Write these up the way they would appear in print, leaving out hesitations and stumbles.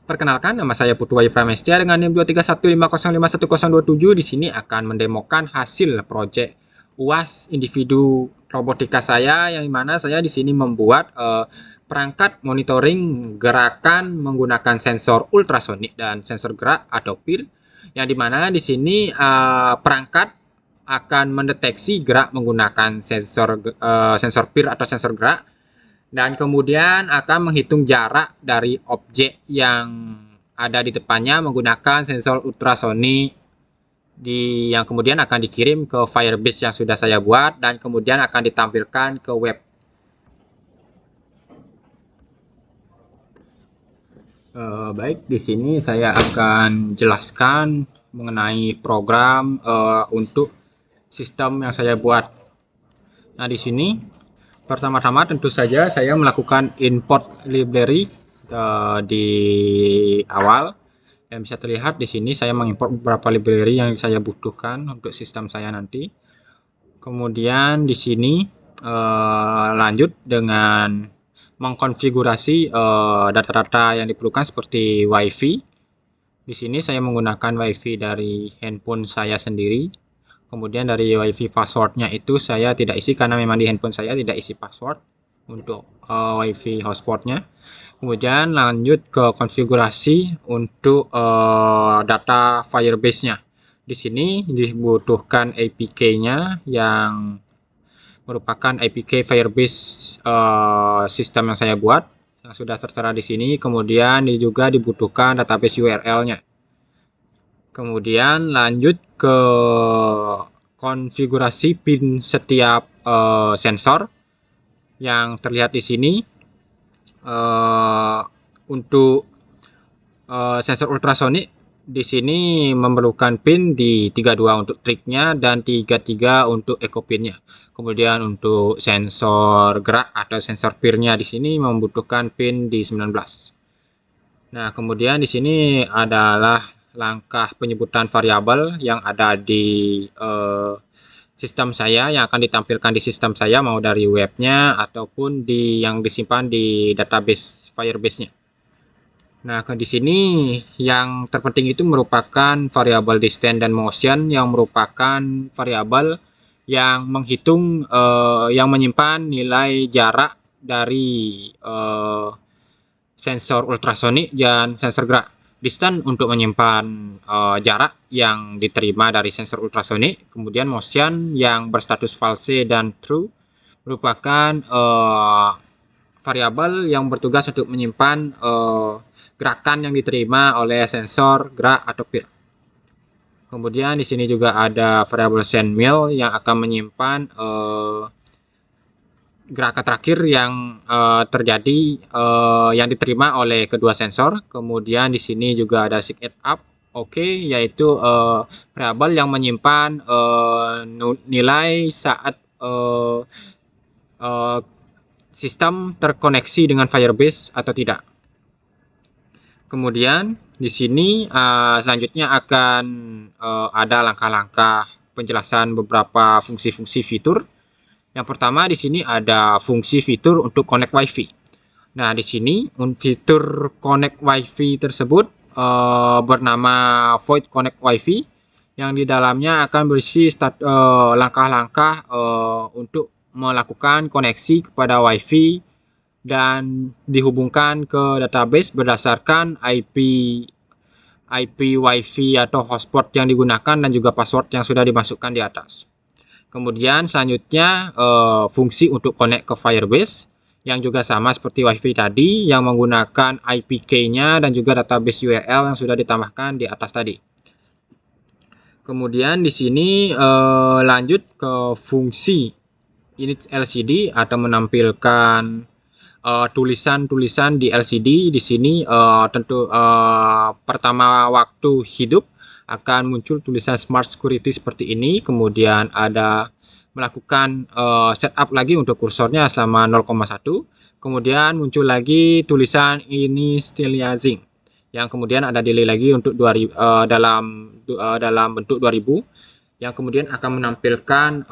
Perkenalkan, nama saya Putu Wahyu Pramestia dengan NIM 23150511027. Di sini akan mendemokan hasil proyek UAS individu robotika saya, yang dimana saya di sini membuat perangkat monitoring gerakan menggunakan sensor ultrasonik dan sensor gerak atau PIR, yang dimana di sini perangkat akan mendeteksi gerak menggunakan sensor PIR atau sensor gerak, dan kemudian akan menghitung jarak dari objek yang ada di depannya menggunakan sensor ultrasonik yang kemudian akan dikirim ke Firebase yang sudah saya buat dan kemudian akan ditampilkan ke web. Baik, di sini saya akan jelaskan mengenai program untuk sistem yang saya buat. Nah, di sini pertama-tama tentu saja saya melakukan import library di awal. Yang bisa terlihat di sini saya mengimport beberapa library yang saya butuhkan untuk sistem saya nanti. Kemudian di sini lanjut dengan mengkonfigurasi data-data yang diperlukan seperti WiFi. Di sini saya menggunakan WiFi dari handphone saya sendiri. Kemudian dari WiFi passwordnya itu saya tidak isi karena memang di handphone saya tidak isi password untuk WiFi hotspotnya. Kemudian lanjut ke konfigurasi untuk data Firebase-nya. Di sini dibutuhkan APK-nya yang merupakan APK Firebase sistem yang saya buat yang sudah tertera di sini. Kemudian juga dibutuhkan database URL-nya. Kemudian lanjut ke konfigurasi pin setiap sensor yang terlihat di sini. Untuk sensor ultrasonik di sini memerlukan pin di 32 untuk triknya dan 33 untuk echo pinnya. Kemudian untuk sensor gerak atau sensor PIR-nya di sini membutuhkan pin di 19. Nah, kemudian di sini adalah langkah penyebutan variabel yang ada di sistem saya yang akan ditampilkan di sistem saya, mau dari webnya ataupun yang disimpan di database Firebase-nya. Nah, di sini yang terpenting itu merupakan variabel distance dan motion, yang merupakan variabel yang menghitung yang menyimpan nilai jarak dari sensor ultrasonik dan sensor gerak. Distance untuk menyimpan jarak yang diterima dari sensor ultrasonik, kemudian motion yang berstatus false dan true merupakan variabel yang bertugas untuk menyimpan gerakan yang diterima oleh sensor gerak atau PIR. Kemudian di sini juga ada variabel sendMill yang akan menyimpan gerakan terakhir yang terjadi yang diterima oleh kedua sensor. Kemudian di sini juga ada SigAddUp, yaitu variabel yang menyimpan nilai saat sistem terkoneksi dengan Firebase atau tidak. Kemudian di sini selanjutnya akan ada langkah-langkah penjelasan beberapa fungsi-fungsi fitur. Yang pertama di sini ada fungsi fitur untuk connect WiFi. Nah, di sini fitur connect WiFi tersebut bernama void connect WiFi, yang di dalamnya akan berisi langkah-langkah untuk melakukan koneksi kepada WiFi dan dihubungkan ke database berdasarkan IP WiFi atau hotspot yang digunakan dan juga password yang sudah dimasukkan di atas. Kemudian selanjutnya fungsi untuk connect ke Firebase yang juga sama seperti WiFi tadi, yang menggunakan IPK-nya dan juga database URL yang sudah ditambahkan di atas tadi. Kemudian di sini lanjut ke fungsi init LCD atau menampilkan tulisan-tulisan di LCD. Di sini tentu pertama waktu hidup akan muncul tulisan Smart Security seperti ini. Kemudian ada melakukan setup lagi untuk kursornya selama 0,1. Kemudian muncul lagi tulisan Initializing, yang kemudian ada delay lagi untuk dalam bentuk 2000, yang kemudian akan menampilkan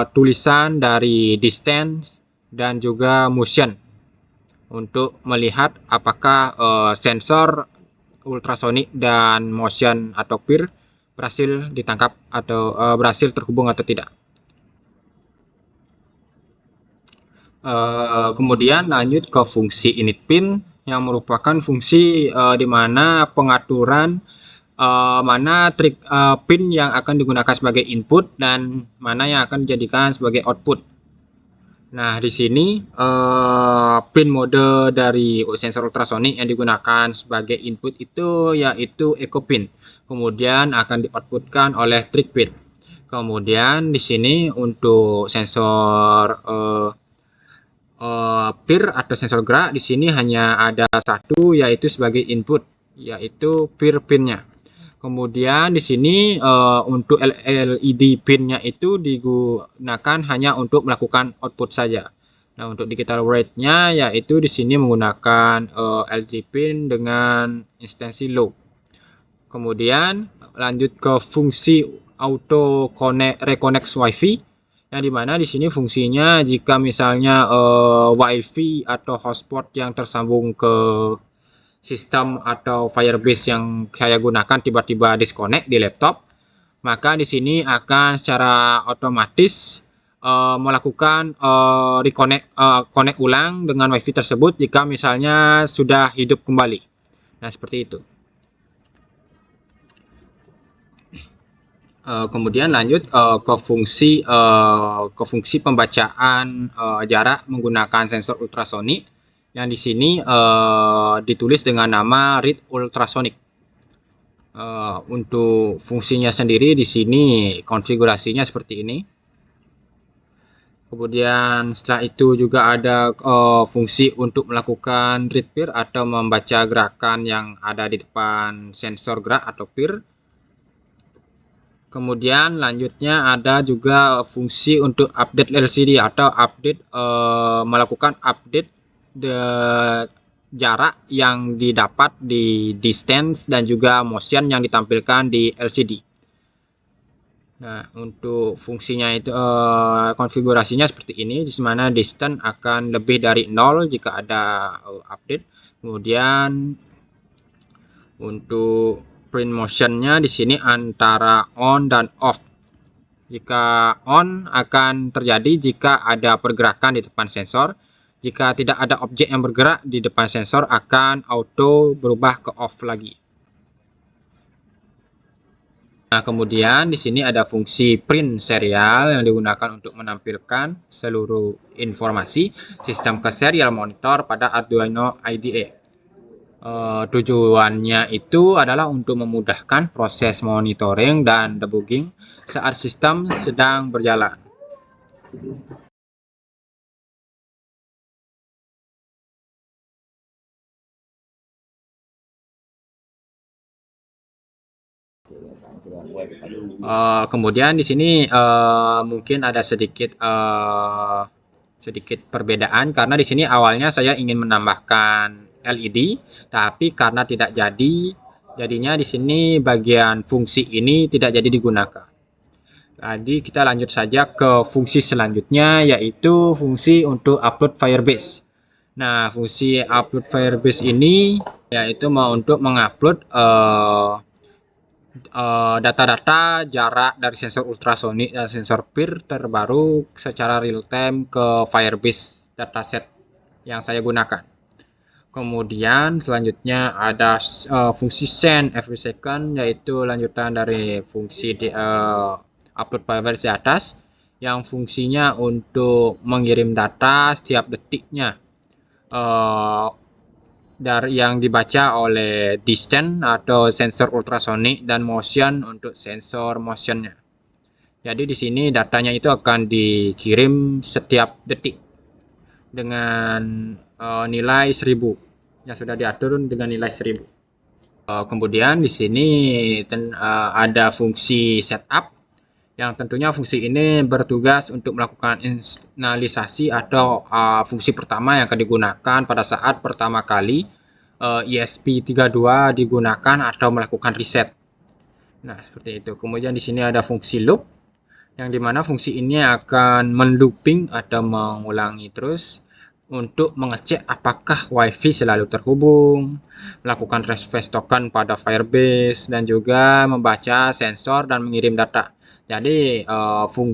tulisan dari distance dan juga motion untuk melihat apakah sensor ultrasonik dan motion atau peer berhasil ditangkap atau berhasil terhubung atau tidak. Kemudian lanjut ke fungsi init pin yang merupakan fungsi di mana pengaturan mana trik pin yang akan digunakan sebagai input dan mana yang akan dijadikan sebagai output. Nah, di sini pin mode dari sensor ultrasonik yang digunakan sebagai input itu yaitu echo pin. Kemudian akan di-outputkan oleh trig pin. Kemudian di sini untuk sensor peer atau sensor gerak di sini hanya ada satu yaitu sebagai input yaitu peer pinnya. Kemudian di sini untuk LED pinnya itu digunakan hanya untuk melakukan output saja. Nah, untuk digital rate-nya yaitu di sini menggunakan LED pin dengan instansi low. Kemudian lanjut ke fungsi auto reconnect WiFi yang dimana di sini fungsinya jika misalnya WiFi atau hotspot yang tersambung ke sistem atau Firebase yang saya gunakan tiba-tiba disconnect di laptop, maka di sini akan secara otomatis melakukan connect ulang dengan WiFi tersebut jika misalnya sudah hidup kembali. Nah, seperti itu. Kemudian lanjut ke fungsi pembacaan jarak menggunakan sensor ultrasonik yang di sini ditulis dengan nama read ultrasonic. Untuk fungsinya sendiri di sini konfigurasinya seperti ini. Kemudian setelah itu juga ada fungsi untuk melakukan read peer atau membaca gerakan yang ada di depan sensor gerak atau peer. Kemudian lanjutnya ada juga fungsi untuk update LCD atau melakukan update jarak yang didapat di distance dan juga motion yang ditampilkan di LCD. Nah, untuk fungsinya itu konfigurasinya seperti ini, di mana distance akan lebih dari 0 jika ada update. Kemudian untuk print motionnya di sini antara on dan off. Jika on akan terjadi jika ada pergerakan di depan sensor. Jika tidak ada objek yang bergerak di depan sensor akan auto berubah ke off lagi. Nah, kemudian di sini ada fungsi print serial yang digunakan untuk menampilkan seluruh informasi sistem ke serial monitor pada Arduino IDE. Tujuannya itu adalah untuk memudahkan proses monitoring dan debugging saat sistem sedang berjalan. Kemudian di sini mungkin ada sedikit perbedaan karena di sini awalnya saya ingin menambahkan LED, tapi karena tidak jadinya di sini bagian fungsi ini tidak jadi digunakan. Jadi kita lanjut saja ke fungsi selanjutnya yaitu fungsi untuk upload Firebase. Nah, fungsi upload Firebase ini yaitu untuk mengupload data-data jarak dari sensor ultrasonik dan sensor peer terbaru secara real time ke Firebase dataset yang saya gunakan. Kemudian selanjutnya ada fungsi send every second yaitu lanjutan dari fungsi upload Firebase di atas yang fungsinya untuk mengirim data setiap detiknya dari yang dibaca oleh distance atau sensor ultrasonik dan motion untuk sensor motionnya. Jadi di sini datanya itu akan dikirim setiap detik dengan nilai 1000 yang sudah diatur dengan nilai 1000. Kemudian di sini ada fungsi setup yang tentunya fungsi ini bertugas untuk melakukan inisialisasi atau fungsi pertama yang akan digunakan pada saat pertama kali ESP32 digunakan atau melakukan reset. Nah, seperti itu. Kemudian di sini ada fungsi loop yang dimana fungsi ini akan menlooping atau mengulangi terus untuk mengecek apakah WiFi selalu terhubung, melakukan request token pada Firebase, dan juga membaca sensor dan mengirim data. Jadi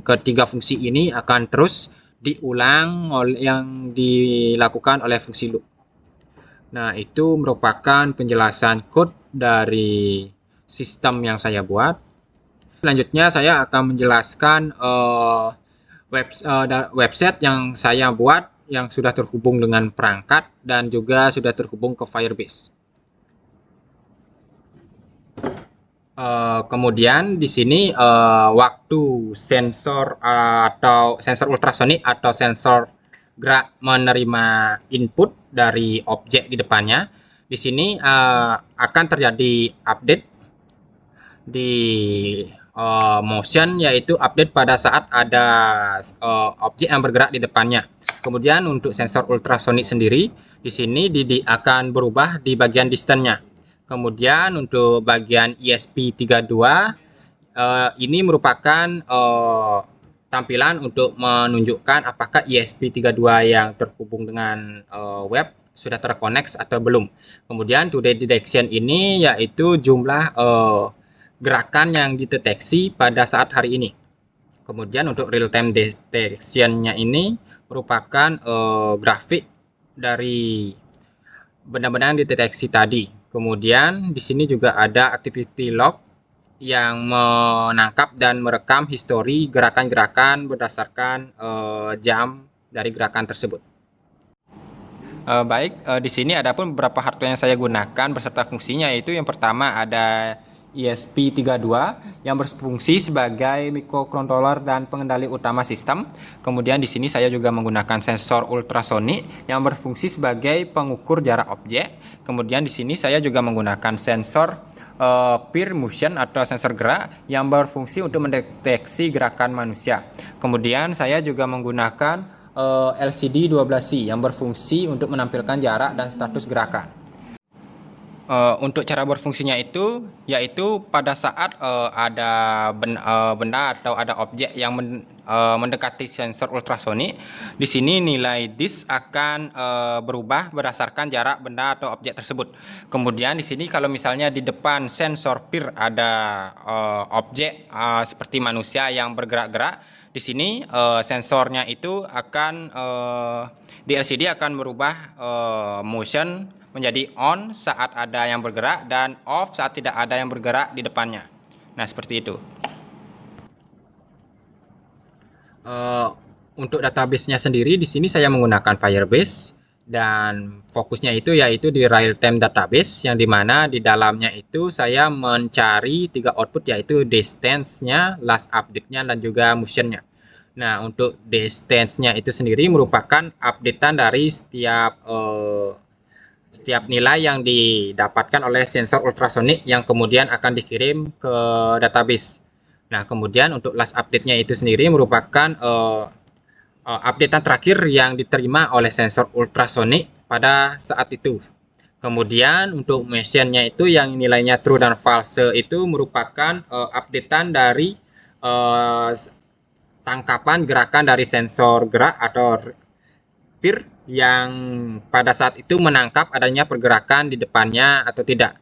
ketiga fungsi ini akan terus diulang oleh yang dilakukan oleh fungsi loop. Nah, itu merupakan penjelasan code dari sistem yang saya buat. Selanjutnya saya akan menjelaskan website yang saya buat yang sudah terhubung dengan perangkat dan juga sudah terhubung ke Firebase. Kemudian di sini waktu sensor atau sensor ultrasonik atau sensor gerak menerima input dari objek di depannya, di sini akan terjadi update di motion, yaitu update pada saat ada objek yang bergerak di depannya. Kemudian untuk sensor ultrasonik sendiri, di sini akan berubah di bagian distance-nya. Kemudian untuk bagian ESP32 ini merupakan tampilan untuk menunjukkan apakah ESP32 yang terhubung dengan web sudah terkoneksi atau belum. Kemudian today detection ini yaitu jumlah gerakan yang dideteksi pada saat hari ini. Kemudian untuk real time detection-nya ini merupakan grafik dari benda-benda yang dideteksi tadi. Kemudian di sini juga ada activity log yang menangkap dan merekam histori gerakan-gerakan berdasarkan jam dari gerakan tersebut. Baik, di sini ada pun beberapa hardware yang saya gunakan beserta fungsinya, yaitu yang pertama ada ESP32 yang berfungsi sebagai microcontroller dan pengendali utama sistem. Kemudian di sini saya juga menggunakan sensor ultrasonik yang berfungsi sebagai pengukur jarak objek. Kemudian di sini saya juga menggunakan sensor peer motion atau sensor gerak yang berfungsi untuk mendeteksi gerakan manusia. Kemudian saya juga menggunakan LCD 12C yang berfungsi untuk menampilkan jarak dan status gerakan. Untuk cara berfungsinya itu yaitu pada saat ada benda atau ada objek yang mendekati sensor ultrasonik, di sini nilai dis akan berubah berdasarkan jarak benda atau objek tersebut. Kemudian di sini kalau misalnya di depan sensor peer ada objek seperti manusia yang bergerak-gerak, di sini sensornya itu akan di LCD akan berubah motion menjadi on saat ada yang bergerak dan off saat tidak ada yang bergerak di depannya. Nah, seperti itu. Untuk database-nya sendiri di sini saya menggunakan Firebase dan fokusnya itu yaitu di real time database, yang dimana di dalamnya itu saya mencari 3 output, yaitu distance-nya, last update-nya, dan juga motion-nya. Nah, untuk distance-nya itu sendiri merupakan updatean dari setiap nilai yang didapatkan oleh sensor ultrasonik yang kemudian akan dikirim ke database. Nah, kemudian untuk last update-nya itu sendiri merupakan updatean terakhir yang diterima oleh sensor ultrasonik pada saat itu. Kemudian untuk motion-nya itu yang nilainya true dan false itu merupakan updatean dari tangkapan gerakan dari sensor gerak atau peer yang pada saat itu menangkap adanya pergerakan di depannya atau tidak.